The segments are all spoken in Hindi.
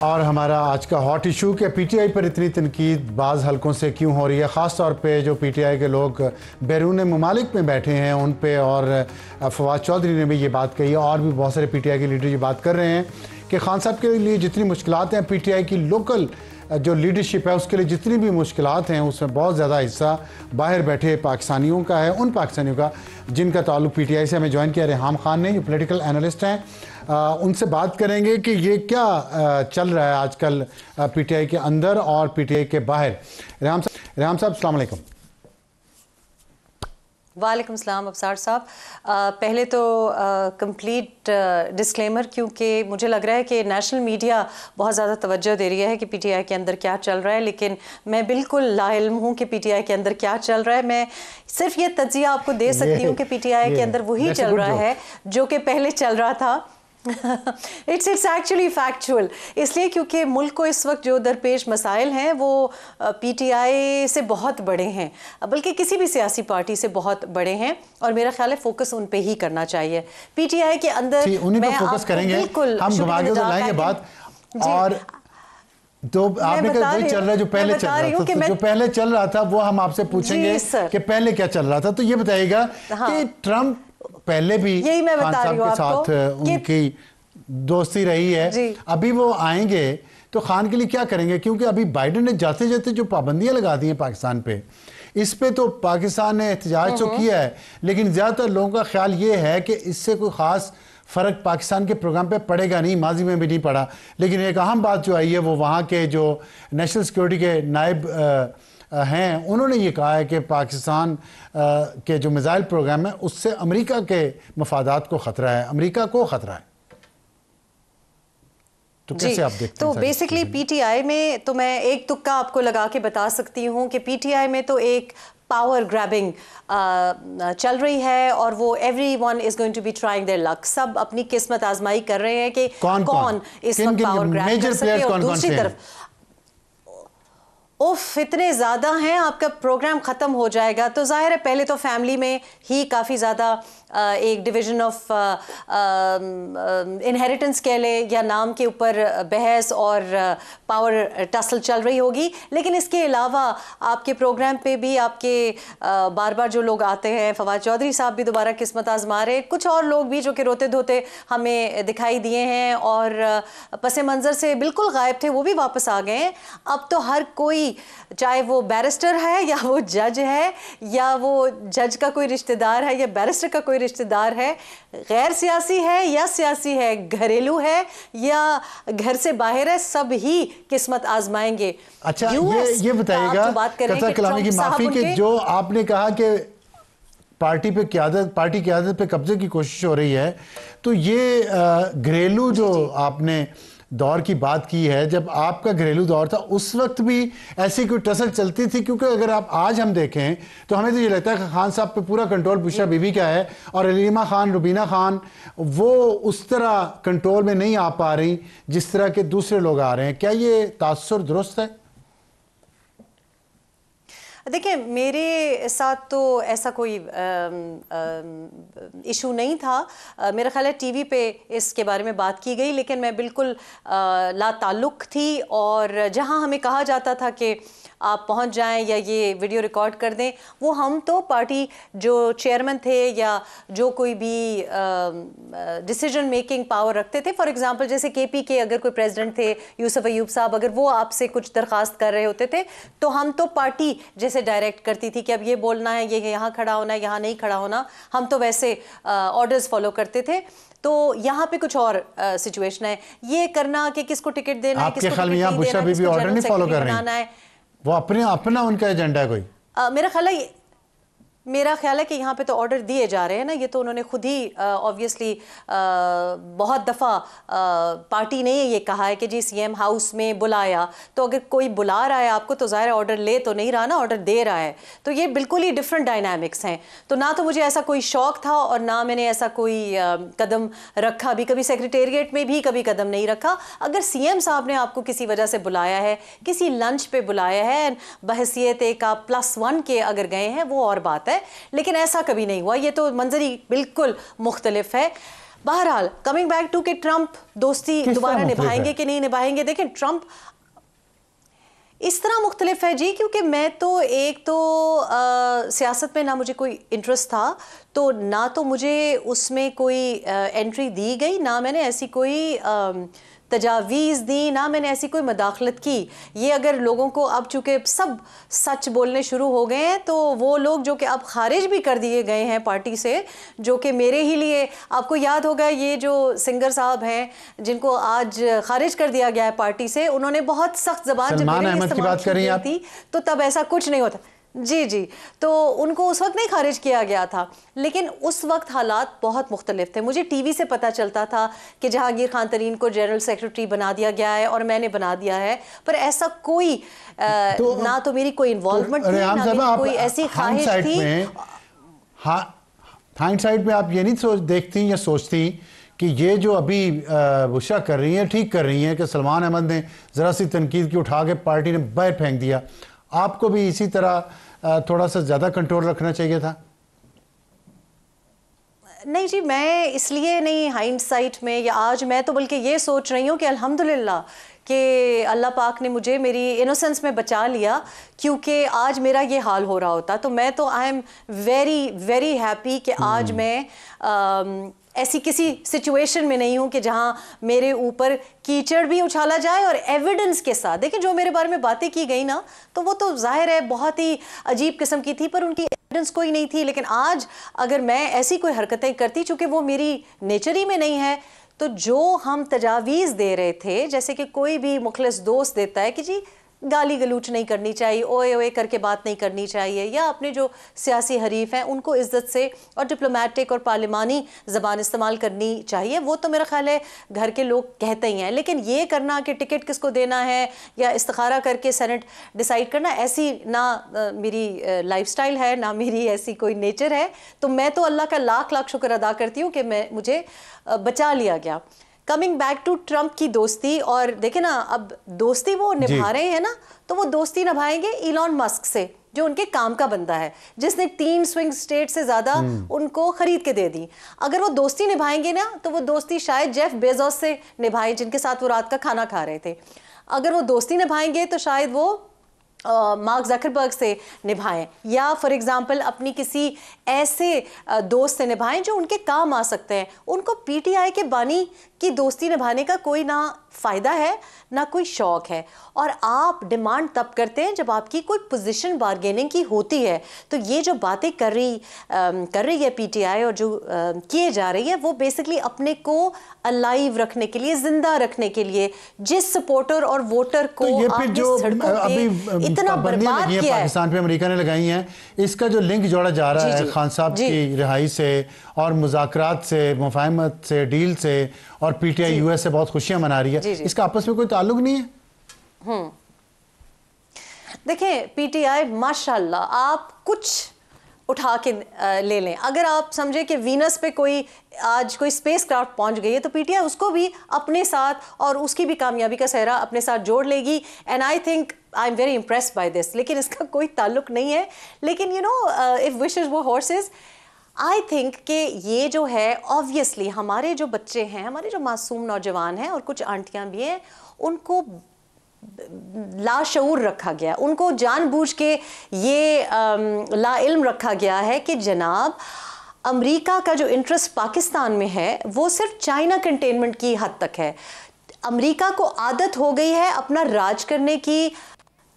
और हमारा आज का हॉट इशू कि पीटीआई पर इतनी तनकीद बाज़ हलकों से क्यों हो रही है, ख़ास तौर पे जो पीटीआई के लोग बैरून ममालिक में बैठे हैं उन पे। और फवाद चौधरी ने भी ये बात कही है और भी बहुत सारे पीटीआई के लीडर ये बात कर रहे हैं कि खान साहब के लिए जितनी मुश्किलात हैं, पीटीआई की लोकल जो लीडरशिप है उसके लिए जितनी भी मुश्किलात हैं, उसमें बहुत ज़्यादा हिस्सा बाहर बैठे पाकिस्तानियों का है, उन पाकिस्तानियों का जिनका ताल्लुक पीटीआई से। हमें ज्वाइन किया रेहाम खान ने, जो पॉलिटिकल एनालिस्ट हैं। उनसे बात करेंगे कि ये क्या चल रहा है आजकल पीटीआई के अंदर और पीटीआई के बाहर। रेहाम साहब अस्सलाम वालेकुम। वालेकुम सलाम अफसार साहब। पहले तो कंप्लीट डिस्क्लेमर, क्योंकि मुझे लग रहा है कि नेशनल मीडिया बहुत ज़्यादा तवज्जो दे रही है कि पीटीआई के अंदर क्या चल रहा है, लेकिन मैं बिल्कुल लाइल्म हूँ कि पीटीआई के अंदर क्या चल रहा है। मैं सिर्फ ये तज्जिया आपको दे सकती हूँ कि पीटीआई के अंदर वही चल रहा है जो कि पहले चल रहा था। इट्स एक्चुअली फैक्चुअल, इसलिए क्योंकि मुल्क को इस वक्त जो दरपेश मसाइल हैं वो पीटीआई से बहुत बड़े हैं, बल्कि किसी भी सियासी पार्टी से बहुत बड़े हैं, और मेरा ख्याल है फोकस उन पे ही करना चाहिए। पीटीआई के अंदर मैं फोकस करेंगे, हम लाएंगे बात। और तो आपने कहा वही चल रहा है जो पहले चल रहा था, तो जो पहले चल रहा था वो हम आपसे पूछेंगे कि पहले क्या चल रहा था। तो ये बताइएगा कि ट्रम्प पहले भी खान साहब के साथ उनकी दोस्ती रही है, अभी वो आएंगे तो खान के लिए क्या करेंगे? क्योंकि अभी बाइडेन ने जाते जाते जो पाबंदियां लगा दी हैं पाकिस्तान पे, इस पे तो पाकिस्तान ने एहतजाज तो किया है, लेकिन ज़्यादातर लोगों का ख्याल ये है कि इससे कोई ख़ास फ़र्क पाकिस्तान के प्रोग्राम पे पड़ेगा नहीं, माजी में भी नहीं पड़ा। लेकिन एक अहम बात जो आई है वो वहाँ के जो नेशनल सिक्योरिटी के नायब हैं, उन्होंने ये कहा है कि पाकिस्तान के जो मिसाइल प्रोग्राम है उससे अमेरिका के मफादात को ख़तरा है, अमेरिका को ख़तरा है। तो कैसे आप देखते हैं? तो बेसिकली पीटीआई में तो मैं एक तुक्का आपको लगा के बता सकती हूँ कि पीटीआई में तो एक पावर ग्रैबिंग चल रही है, और वो everyone is going to be trying their luck. सब अपनी किस्मत आजमाई कर रहे हैं कि कौन इस वक्त पावर ग्रैब कर सके। और दूसरी तरफ उफ इतने ज़्यादा हैं, आपका प्रोग्राम ख़त्म हो जाएगा। तो जाहिर है पहले तो फैमिली में ही काफ़ी ज़्यादा एक डिवीज़न ऑफ इनहेरिटेंस कह ले या नाम के ऊपर बहस और पावर टसल चल रही होगी। लेकिन इसके अलावा आपके प्रोग्राम पे भी आपके बार बार जो लोग आते हैं, फवाद चौधरी साहब भी दोबारा किस्मत आजमा रहे, कुछ और लोग भी जो कि रोते धोते हमें दिखाई दिए हैं और पस मंज़र से बिल्कुल गायब थे, वो भी वापस आ गए हैं। अब तो हर कोई, चाहे वो बैरिस्टर है या वो जज है या वो जज का कोई रिश्तेदार है या बैरिस्टर का कोई रिश्तेदार है, गैर सियासी है या सियासी है, घरेलू है या घर से बाहर है, सब ही किस्मत आजमाएंगे। अच्छा, ये बताइएगा कतरा कलामी की माफी के जो आपने कहा कि पार्टी क़यादत पे कब्जे की कोशिश हो रही है, तो ये घरेलू जो आपने दौर की बात की है, जब आपका घरेलू दौर था उस वक्त भी ऐसी कोई टसल चलती थी? क्योंकि अगर आप आज हम देखें तो हमें तो ये लगता है कि खान साहब पे पूरा कंट्रोल बुशरा बीबी का है, और अलीमा खान, रुबीना खान वो उस तरह कंट्रोल में नहीं आ पा रही जिस तरह के दूसरे लोग आ रहे हैं। क्या ये तासुर दुरुस्त है? देखिए, मेरे साथ तो ऐसा कोई इशू नहीं था। मेरा ख्याल है टीवी पे इसके बारे में बात की गई, लेकिन मैं बिल्कुल ला ताल्लुक थी, और जहां हमें कहा जाता था कि आप पहुंच जाएं या ये वीडियो रिकॉर्ड कर दें, वो हम तो पार्टी जो चेयरमैन थे या जो कोई भी डिसीजन मेकिंग पावर रखते थे, फॉर एग्जांपल जैसे केपी के अगर कोई प्रेसिडेंट थे यूसुफ अयूब साहब, अगर वो आपसे कुछ दरख्वास्त कर रहे होते थे तो हम तो पार्टी जैसे डायरेक्ट करती थी कि अब ये बोलना है, ये यहाँ खड़ा होना है, यहाँ नहीं खड़ा होना, हम तो वैसे ऑर्डर्स फॉलो करते थे। तो यहाँ पे कुछ और सिचुएशन है, ये करना कि किसको टिकट देना है, किसको टिकट नहीं देना है, किसको जनरल सेक्रेटरी बनाना है, वो अपना उनका एजेंडा है कोई। मेरा ख्याल है कि यहाँ पे तो ऑर्डर दिए जा रहे हैं ना, ये तो उन्होंने खुद ही ऑब्वियसली बहुत दफ़ा पार्टी ने ये कहा है कि जी सीएम हाउस में बुलाया, तो अगर कोई बुला रहा है आपको तो ज़ाहिर ऑर्डर ले तो नहीं रहा ना, ऑर्डर दे रहा है। तो ये बिल्कुल ही डिफरेंट डायनामिक्स हैं। तो ना तो मुझे ऐसा कोई शौक था और ना मैंने ऐसा कोई कदम रखा भी, कभी सेक्रेटेरिएट में भी कभी कदम नहीं रखा। अगर सीएम साहब ने आपको किसी वजह से बुलाया है, किसी लंच पे बुलाया है, बहसियत एक आप +1 के अगर गए हैं, वो और बात है, लेकिन ऐसा कभी नहीं हुआ। ये तो मंजर ही बिल्कुल मुख्तलिफ है। बहरहाल कमिंग बैक टू के ट्रंप दोस्ती दोबारा निभाएंगे कि नहीं निभाएंगे, देखें ट्रंप इस तरह मुख्तलिफ है जी, क्योंकि मैं तो एक तो सियासत में ना मुझे कोई इंटरेस्ट था, तो ना तो मुझे उसमें कोई एंट्री दी गई, ना मैंने ऐसी कोई तजावीज़ दी, ना मैंने ऐसी कोई मदाखलत की। ये अगर लोगों को अब चूँकि सब सच बोलने शुरू हो गए हैं, तो वो लोग जो कि अब खारिज भी कर दिए गए हैं पार्टी से, जो कि मेरे ही लिए, आपको याद होगा ये जो सिंगर साहब हैं जिनको आज खारिज कर दिया गया है पार्टी से, उन्होंने बहुत सख्त ज़बान जब मेरे लिए इस्तेमाल की थी, तो तब ऐसा कुछ नहीं होता। जी जी, तो उनको उस वक्त नहीं खारिज किया गया था, लेकिन उस वक्त हालात बहुत मुख्तलिफ थे। मुझे टीवी से पता चलता था कि जहांगीर खान तरीन को जनरल सेक्रेटरी बना दिया गया है और मैंने बना दिया है, पर ऐसा कोई ना तो मेरी कोई इन्वॉल्वमेंट थी, ना मेरी कोई ऐसी ख्वाहिश थी। हाइंडसाइट में आप ये नहीं देखती या सोचती कि ये जो अभी बुशरा कर रही है, ठीक कर रही है कि सलमान अहमद ने ज़रा सी तनकीद की उठा के पार्टी ने बाहर फेंक दिया, आपको भी इसी तरह थोड़ा सा ज़्यादा कंट्रोल रखना चाहिए था? नहीं जी, मैं इसलिए नहीं हाइंडसाइट में, या आज मैं तो बल्कि ये सोच रही हूँ कि अल्हम्दुलिल्लाह कि अल्लाह पाक ने मुझे मेरी इनोसेंस में बचा लिया, क्योंकि आज मेरा ये हाल हो रहा होता तो मैं तो I am very very happy कि आज मैं ऐसी किसी सिचुएशन में नहीं हूँ कि जहाँ मेरे ऊपर कीचड़ भी उछाला जाए और एविडेंस के साथ। देखिए जो मेरे बारे में बातें की गई ना, तो वो तो जाहिर है बहुत ही अजीब किस्म की थी, पर उनकी एविडेंस कोई नहीं थी। लेकिन आज अगर मैं ऐसी कोई हरकतें करती, चूँकि वो मेरी नेचर ही में नहीं है, तो जो हम तजावीज़ दे रहे थे, जैसे कि कोई भी मुखलिस दोस्त देता है कि जी गाली गलूच नहीं करनी चाहिए, ओए ओए करके बात नहीं करनी चाहिए, या अपने जो सियासी हरीफ हैं उनको इज़्ज़त से और डिप्लोमेटिक और पार्लिमानी ज़बान इस्तेमाल करनी चाहिए, वो तो मेरा ख्याल है घर के लोग कहते ही हैं। लेकिन ये करना कि टिकट किसको देना है या इस्तिखारा करके सेनेट डिसाइड करना, ऐसी ना मेरी लाइफस्टाइल है, ना मेरी ऐसी कोई नेचर है। तो मैं तो अल्लाह का लाख लाख शुक्र अदा करती हूँ कि मुझे बचा लिया गया। कमिंग बैक टू ट्रंप की दोस्ती, और देखे ना अब दोस्ती वो निभा रहे हैं ना, तो वो दोस्ती निभाएंगे इलॉन मस्क से, जो उनके काम का बंदा है, जिसने 3 स्विंग स्टेट से ज्यादा उनको खरीद के दे दी। अगर वो दोस्ती निभाएंगे ना, तो वो दोस्ती शायद जेफ बेजोस से निभाएं, जिनके साथ वो रात का खाना खा रहे थे। अगर वो दोस्ती निभाएंगे तो शायद वो मार्क ज़करबर्ग से निभाएं, या फॉर एग्जांपल अपनी किसी ऐसे दोस्त से निभाएं जो उनके काम आ सकते हैं। उनको पीटीआई के बानी की दोस्ती निभाने का कोई ना फ़ायदा है ना कोई शौक़ है, और आप डिमांड तब करते हैं जब आपकी कोई पोजीशन बार्गेनिंग की होती है। तो ये जो बातें कर रही है पीटीआई और जो किए जा रही है, वो बेसिकली अपने को अलाइव रखने के लिए, जिंदा रखने के लिए, जिस सपोर्टर और वोटर को तो ये फिर जो अभी इतना बर्बाद किया है पाकिस्तान पे अमेरिका ने लगाई हैं, इसका जो लिंक जोड़ा जा रहा है खान साहब की रिहाई से और मुज़ाकरात से, मुफाहमत से, डील से, और पीटीआई यूएस से बहुत खुशियां मना रही है, इसका आपस में कोई ताल्लुक नहीं है? देखें पीटीआई माशाल्लाह, आप कुछ उठा के ले लें, अगर आप समझे कि वीनस पे आज कोई स्पेस क्राफ्ट पहुंच गई है, तो पीटीआई उसको भी अपने साथ और उसकी भी कामयाबी का सहरा अपने साथ जोड़ लेगी। And I think I am very impressed by this. लेकिन इसका कोई ताल्लुक नहीं है। लेकिन यू नो इफ विशेस वो हॉर्सेस, आई थिंक कि ये जो है ऑब्वियसली हमारे जो बच्चे हैं, हमारे जो मासूम नौजवान हैं, और कुछ आंटियां भी हैं, उनको लाशऊर रखा गया, उनको जानबूझ के ये लाइल्म रखा गया है कि जनाब अमेरिका का जो इंटरेस्ट पाकिस्तान में है वो सिर्फ चाइना कंटेनमेंट की हद तक है। अमेरिका को आदत हो गई है अपना राज करने की।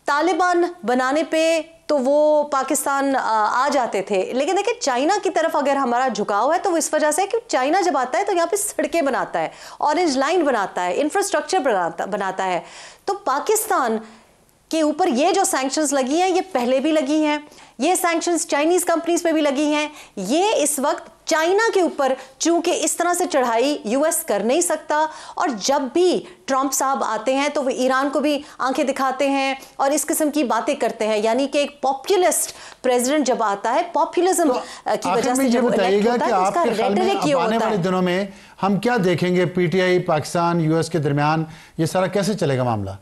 तालिबान बनाने पे तो वो पाकिस्तान आ जाते थे, लेकिन देखिए चाइना की तरफ अगर हमारा झुकाव है तो वो इस वजह से कि चाइना जब आता है तो यहाँ पे सड़कें बनाता है, ऑरेंज लाइन बनाता है, इंफ्रास्ट्रक्चर बनाता है। तो पाकिस्तान के ऊपर ये जो सैंक्शंस लगी हैं, ये पहले भी लगी हैं, ये सैंक्शंस चाइनीज कंपनीज पे भी लगी हैं। ये इस वक्त चाइना के ऊपर चूंकि इस तरह से चढ़ाई यूएस कर नहीं सकता, और जब भी ट्रंप साहब आते हैं तो वो ईरान को भी आंखें दिखाते हैं और इस किस्म की बातें करते हैं। यानी कि एक पॉपुलिस्ट प्रेसिडेंट जब आता है, पॉपुलिज्म की वजह से जब इलेक्ट होता है, उसका रेटरिक ये होता है। आने वाले दिनों में हम क्या देखेंगे? पीटीआई पाकिस्तान यूएस के दरमियान ये सारा कैसे चलेगा मामला?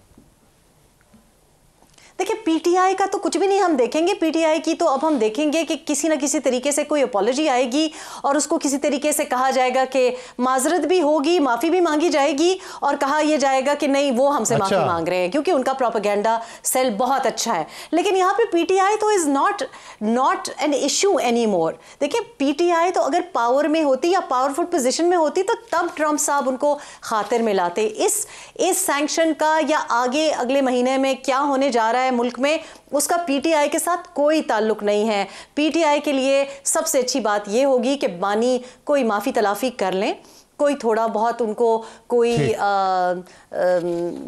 देखिए पीटीआई का तो कुछ भी नहीं हम देखेंगे। पीटीआई की तो अब हम देखेंगे कि किसी ना किसी तरीके से कोई अपॉलॉजी आएगी और उसको किसी तरीके से कहा जाएगा कि माजरत भी होगी, माफी भी मांगी जाएगी और कहा यह जाएगा कि नहीं वो हमसे माफी मांग रहे हैं क्योंकि उनका प्रोपेगेंडा सेल बहुत अच्छा है। लेकिन यहाँ पे पीटीआई तो is not an issue any more. देखिए पीटीआई तो अगर पावर में होती या पावरफुल पोजीशन में होती तो तब ट्रंप साहब उनको खातिर में लाते। इस सैंक्शन का या आगे अगले महीने में क्या होने जा रहा है मुल्क में, उसका पीटीआई के साथ कोई ताल्लुक नहीं है। पीटीआई के लिए सबसे अच्छी बात यह होगी कि बानी कोई माफी तलाफी कर लें, कोई थोड़ा बहुत उनको कोई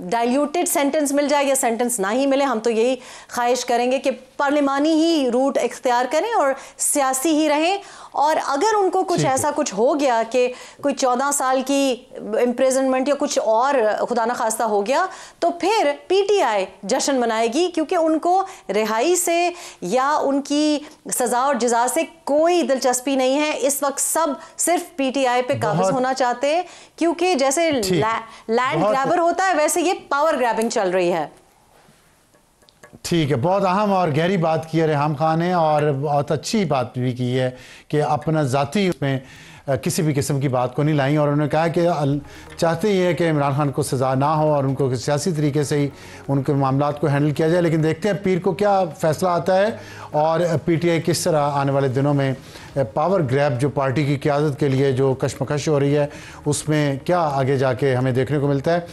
डाइल्यूटेड सेंटेंस मिल जाए या सेंटेंस ना ही मिले। हम तो यही ख्वाहिश करेंगे कि पार्लिमानी ही रूट इख्तियार करें और सियासी ही रहें। और अगर उनको कुछ ऐसा कुछ हो गया कि कोई 14 साल की इम्प्रिजनमेंट या कुछ और खुदा न खास्ता हो गया तो फिर पीटीआई जश्न मनाएगी क्योंकि उनको रिहाई से या उनकी सजा और जजा से कोई दिलचस्पी नहीं है। इस वक्त सब सिर्फ पीटीआई पे काबिज होना चाहते हैं क्योंकि जैसे लैंड ग्रैबर होता है वैसे ये पावर ग्रैबिंग चल रही है। ठीक है, बहुत अहम और गहरी बात की है रेहाम खान ने और बहुत अच्छी बात भी की है कि अपना ज़ाती उसमें किसी भी किस्म की बात को नहीं लाई और उन्होंने कहा कि चाहते ही है कि इमरान खान को सज़ा ना हो और उनको सियासी तरीके से ही उनके मामलात को हैंडल किया जाए। लेकिन देखते हैं पीर को क्या फ़ैसला आता है और पीटीआई किस तरह आने वाले दिनों में पावर ग्रैब जो पार्टी की क़यादत के लिए जो कशमकश हो रही है उसमें क्या आगे जाके हमें देखने को मिलता है।